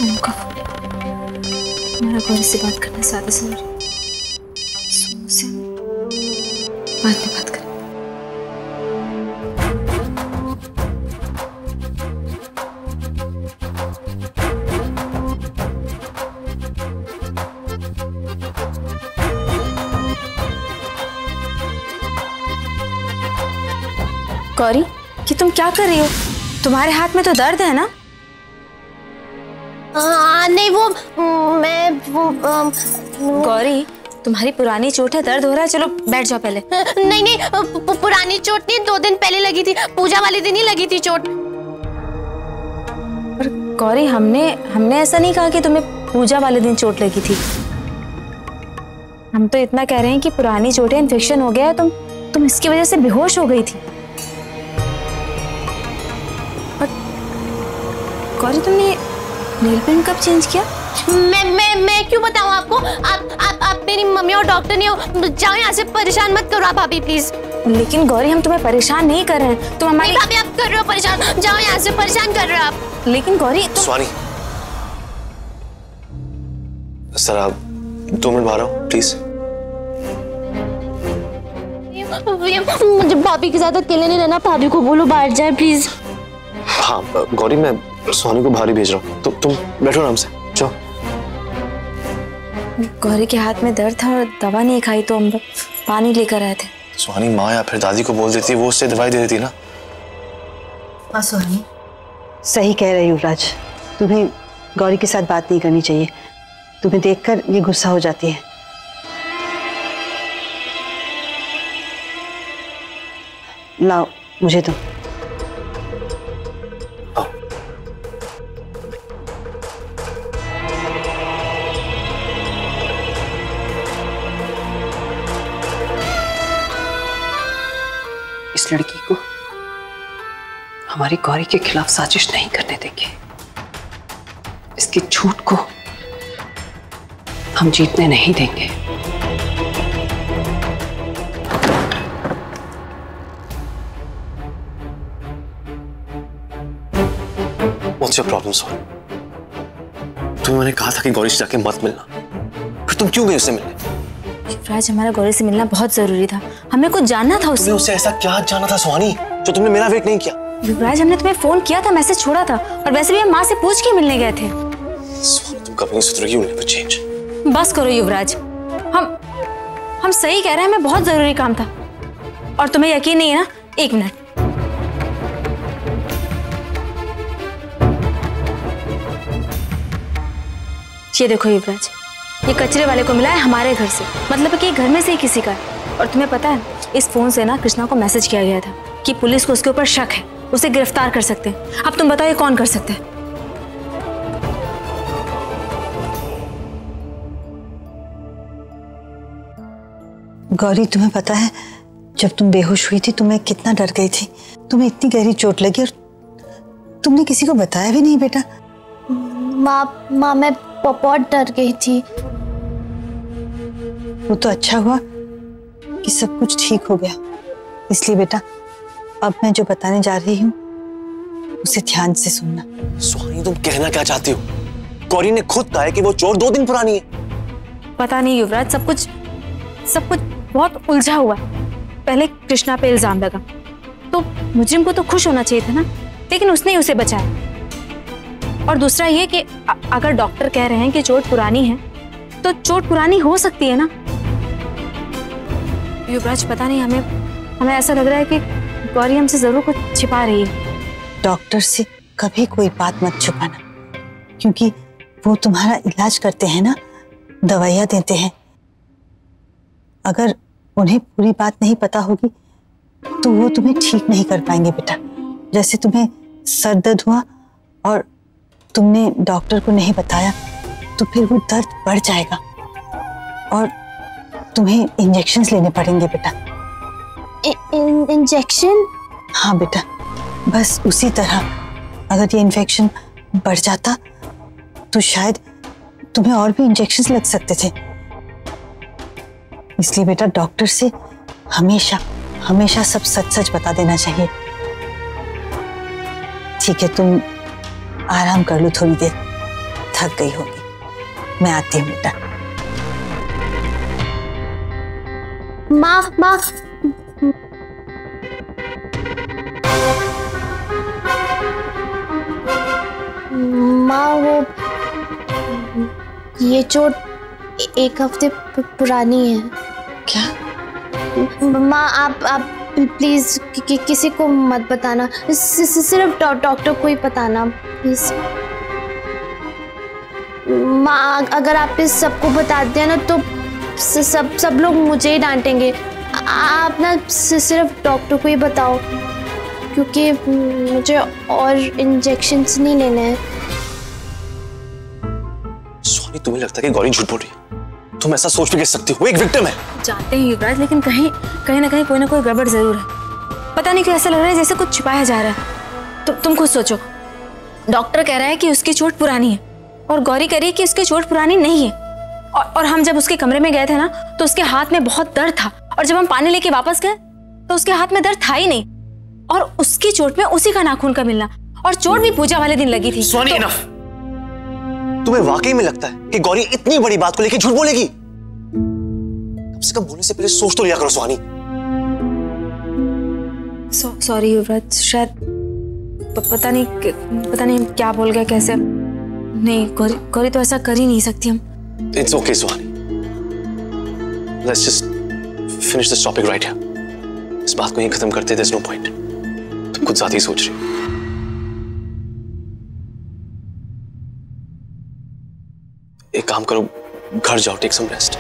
सोनू का फोन। हमारा गौरी से बात करना ज्यादा जरूरी। सोनू से बाद में बात करें। गौरी, कि तुम क्या कर रही हो? तुम्हारे हाथ में तो दर्द है ना? नहीं गौरी, तुम्हारी पुरानी चोट है, दर्द हो रहा है, चलो बैठ जाओ पहले। नहीं पुरानी चोट नहीं, 2 दिन पहले लगी थी, पूजा वाले दिन ही लगी थी चोट। पर गौरी, हमने ऐसा नहीं कहा कि तुम्हें पूजा वाले दिन चोट लगी थी। हम तो इतना कह रहे हैं कि पुरानी चोट है, इन्फेक्शन हो गया है, तुम इसकी वजह से बेहोश हो गई थी। गौरी, तुमने नेल पेंट कब चेंज किया? मैं क्यों बताऊं आपको? आप मेरी मम्मी और डॉक्टर नहीं हो। जाओ यहाँ से, परेशान मत करो आप भाभी प्लीज। लेकिन गौरी, हम तुम्हें परेशान नहीं कर रहे हैं, तुम हमारी। भाभी आप कर रहे हो परेशान, जाओ यहाँ से, परेशान कर रहे हो आप। लेकिन गौरी स्वानी, सर आप 2 मिनट बाहर आओ प्लीज। मुझे भाभी के साथ अकेले नहीं रहना, भाभी को बोलो बाहर जाए प्लीज। हाँ गौरी, मैं स्वानी को बाहर ही भेज रहा हूँ, तो तुम बैठो आराम से, जाओ। गौरी के हाथ में दर्द था और दवा नहीं खाई, तो हम पानी लेकर आए थे। स्वानी, माँ या फिर दादी को बोल देती, वो उससे दवाई दे देती ना। हाँ सोनी, सही कह रहे युवराज, तुम्हें गौरी के साथ बात नहीं करनी चाहिए। तुम्हें देखकर ये गुस्सा हो जाती है। लाओ मुझे तो। इस लड़की को हमारी गौरी के खिलाफ साजिश नहीं करने देंगे। इसकी झूठ को हम जीतने नहीं देंगे। What's your problem, Swan? तुम्हें मैंने कहा था कि गौरी से जाके मत मिलना, फिर तुम क्यों गई उससे मिलने? युवराज, हमारा गौरी से मिलना बहुत जरूरी था, हमें कुछ जानना था उससे। उससे ऐसा क्या जानना था स्वानी, जो तुमने मेरा वेट नहीं किया? युवराज, हमने तुम्हें फोन किया था, मैसेज छोड़ा था, और वैसे भी हम माँ से पूछ के मिलने गए थे। स्वानी, तुम कभी नहीं सुधरोगी, will never change। बस करो युवराज, हम सही कह रहे हैं, हमें बहुत जरूरी काम था। और तुम्हें यकीन नहीं है ना? 1 मिनट। ये देखो युवराज, ये कचरे वाले को मिला है हमारे घर से, मतलब कि घर में से ही किसी का है। और तुम्हें पता है, इस फोन से ना कृष्णा को मैसेज किया गया था कि पुलिस को उसके ऊपर शक है, उसे गिरफ्तार कर सकते हैं। अब तुम बताओ ये कौन कर सकता है? गौरी, तुम्हें पता है जब तुम बेहोश हुई थी तो मैं कितना डर गई थी। तुम्हें इतनी गहरी चोट लगी और तुमने किसी को बताया भी नहीं बेटा। माँ मैं बहुत डर गई थी। वो तो अच्छा हुआ कि सब कुछ ठीक हो गया। इसलिए बेटा, अब मैं जो बताने जा रही हूँ उसे ध्यान से सुनना। स्वानी, तुम कहना क्या चाहती हो? गौरी ने खुद कहा है कि वो चोट 2 दिन पुरानी है। पता नहीं युवराज, सब कुछ बहुत उलझा हुआ है। पहले कृष्णा पे इल्जाम लगा, तो मुजरिम को तो खुश होना चाहिए था ना, लेकिन उसने ही उसे बचाया। और दूसरा ये कि अगर डॉक्टर कह रहे हैं कि चोट पुरानी है, तो चोट पुरानी हो सकती है ना। युवराज, पता नहीं, हमें ऐसा लग रहा है कि गौरी हमसे जरूर कुछ छिपा रही है। डॉक्टर से कभी कोई बात मत छुपाना, क्योंकि वो तुम्हारा इलाज करते हैं ना, दवाइयाँ देते हैं। अगर उन्हें पूरी बात नहीं पता होगी तो वो तुम्हें ठीक नहीं कर पाएंगे बेटा। जैसे तुम्हें सर दर्द हुआ और तुमने डॉक्टर को नहीं बताया, तो फिर वो दर्द बढ़ जाएगा और तुम्हें इंजेक्शंस लेने पड़ेंगे बेटा। इंजेक्शन? हाँ बेटा, बस उसी तरह अगर ये इन्फेक्शन बढ़ जाता तो शायद तुम्हें और भी इंजेक्शंस लग सकते थे। इसलिए बेटा, डॉक्टर से हमेशा सब सच बता देना चाहिए। ठीक है, तुम आराम कर लो थोड़ी देर, थक गई होगी। मैं आती हूँ बेटा। माँ माँ माँ, वो ये चोट 1 हफ्ते पुरानी है। क्या? माँ आप प्लीज किसी को मत बताना, सिर्फ डॉक्टर को ही बताना प्लीज। माँ अगर आप इस सबको बता दिया ना तो सब लोग मुझे ही डांटेंगे। आप ना सिर्फ डॉक्टर को ही बताओ, क्योंकि मुझे और इंजेक्शंस नहीं लेने हैं। सोनी, तुम्हें लगता है कि गौरी झूठ बोल रही है? तुम ऐसा सोच भी कैसे सकती हो? वो एक विक्टिम है। जानते हैं युवराज, लेकिन कहीं ना कोई गड़बड़ जरूर है। पता नहीं क्यों ऐसा लग रहा है जैसे कुछ छिपाया जा रहा है। तुम खुद सोचो। डॉक्टर कह रहा है कि उसकी चोट पुरानी है और गौरी कह रही है कि उसकी चोट पुरानी नहीं है। और हम जब उसके कमरे में गए थे ना तो उसके हाथ में बहुत दर्द था, और जब हम पानी लेके वापस गए तो उसके हाथ में दर्द था ही नहीं। और उसकी चोट में उसी का नाखून का मिलना, और चोट भी पूजा वाले दिन लगी थी। सोनी, इनफ। तुम्हें वाकई में लगता है कि गौरी इतनी बड़ी बात को लेकर झूठ बोलेगी? कम से कम बोलने से पहले सोच तो लिया करो सोनी। सॉरी युवराज, शायद पता नहीं क्या बोल गया, कैसे। नहीं, गौरी तो ऐसा कर ही नहीं सकती हम। It's okay, Suhani. Let's just finish this topic right here. इस बात को यहीं खत्म करते। There's no point. तुम कुछ ज्यादा ही सोच रही हो। एक काम करो, घर जाओ, take some rest.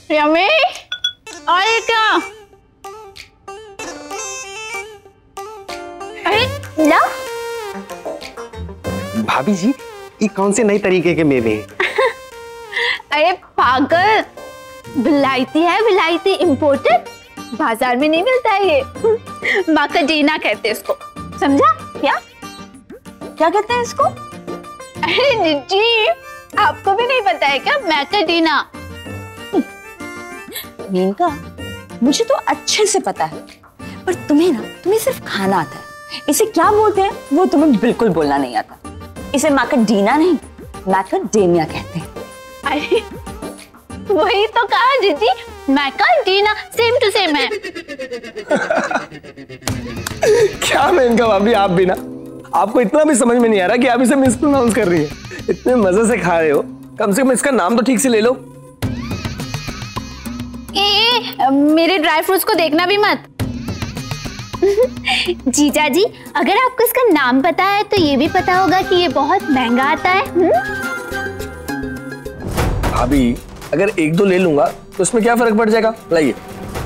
यमी, अरे क्या? अरे ला? भाभी जी, ये कौन से नए तरीके के मेवे हैं? अरे पागल, विलायती है, विलायती इम्पोर्टेड, बाजार में नहीं मिलता है ये। माकाडीना कहते हैं इसको, समझा? क्या कहते हैं इसको? अरे जीजी, आपको भी नहीं पता है क्या मैकाडीना? मेनका, मुझे तो अच्छे से पता है, पर तुम्हें सिर्फ खाना आता है। इसे क्या बोलते हैं वो तुम्हें बिल्कुल बोलना नहीं आता। इसे मैकाडीना नहीं, मैकाडेमिया कहते हैं। अरे वही तो कहा जीजी, मैकाडीना सेम टू सेम है। क्या मेनका भाभी, आप भी ना, आपको इतना भी समझ में नहीं आ रहा कि आप इसे मिसप्रोनाउंस कर रही हैं। इतने मजे से खा रहे हो, कम से कम इसका नाम तो ठीक से ले लो। मेरे ड्राई फ्रूट्स को देखना भी मत। जीजा जी, अगर आपको इसका नाम पता है तो ये भी पता होगा कि ये बहुत महंगा आता है। भाभी, अगर 1-2 ले लूंगा तो उसमें क्या फर्क पड़ जाएगा? लाइए।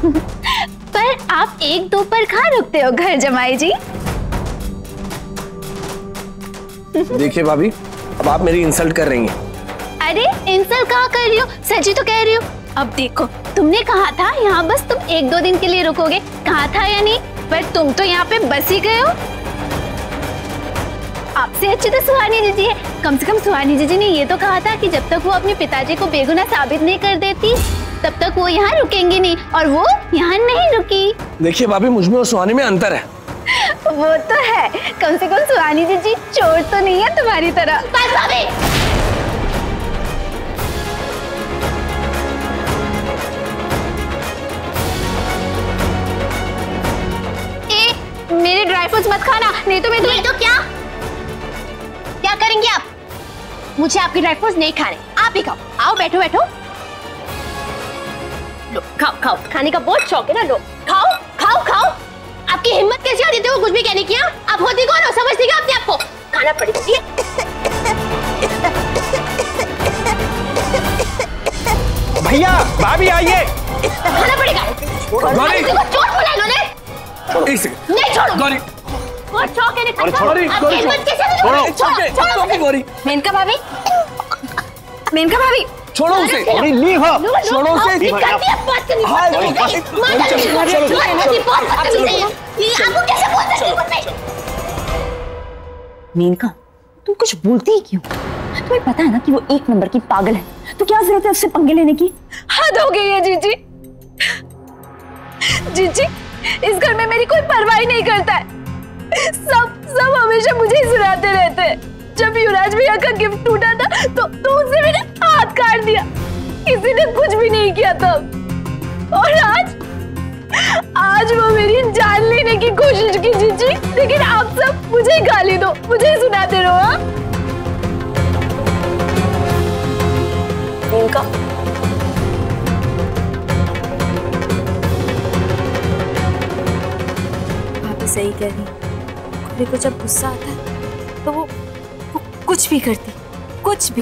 पर आप 1-2 पर कहाँ रुकते हो घर जमाई जी? देखिए भाभी, अब आप मेरी इंसल्ट कर रही हैं। अरे इंसल्ट कहाँ कर रही हो, सच्ची तो कह रही हो। अब देखो, तुमने कहा था यहाँ बस तुम 1-2 दिन के लिए रुकोगे, कहा था या नहीं? पर तुम तो यहाँ पे बस ही गए हो। आपसे अच्छी तो सुहानी जीजी है। कम से कम सुहानी जीजी ने ये तो कहा था कि जब तक वो अपने पिताजी को बेगुनाह साबित नहीं कर देती तब तक वो यहाँ रुकेंगी नहीं, और वो यहाँ नहीं रुकी। देखिए भाभी, मुझमें और सुहानी में अंतर है। वो तो है, कम से कम सुहानी जीजी चोर तो नहीं है तुम्हारी तरह। बस भाभी। मेरे ड्राई फ्रूट्स मत खाना, नहीं तो मैं तुम्हें। तो क्या करेंगे आप? मुझे आपके ड्राई फ्रूट्स नहीं खाने, आप ही खाओ। आओ बैठो बैठो, लो खाओ। खाने का बहुत शौक है ना, लो खाओ। आपकी हिम्मत कैसे आती थी वो कुछ भी कहने की? आप होती कौन हो, समझती क्या अपने आप को? खाना पड़ेगा। भैया, भाभी आइए। खाना पड़ेगा। चोट बोला इन्होंने। एक सेकंड। नहीं छोड़ो। गौरी, बहुत शौक है ना। गौरी, हिम्मत कैसे आती थी? छोड़ो गौरी। मेनका भाभी, छोड़ो उसे। Gauri, leave her. छोड़ो उसे। हाँ, मेनका, तुम कुछ बोलती ही क्यों? तुम्हें पता है ना कि वो 1 नंबर की पागल है, तो क्या जरूरत है उससे पंगे लेने की? हद हो गई है जीजी। जीजी, इस घर में मेरी कोई परवाह नहीं करता है। सब हमेशा मुझे ही सुनाते रहते। जब युवराज भैया का गिफ्ट टूटा था तो उसने मेरे हाथ काट दिया। किसी ने कुछ भी नहीं किया तब। और आज वो मेरी जान लेने की कोशिश की जीजी, लेकिन आप सब मुझे ही गाली दो, मुझे ही सुनाते रहो। हाँ? इनका भाभी सही कह रही, खुली को जब गुस्सा आता है तो वो कुछ भी करती, कुछ भी।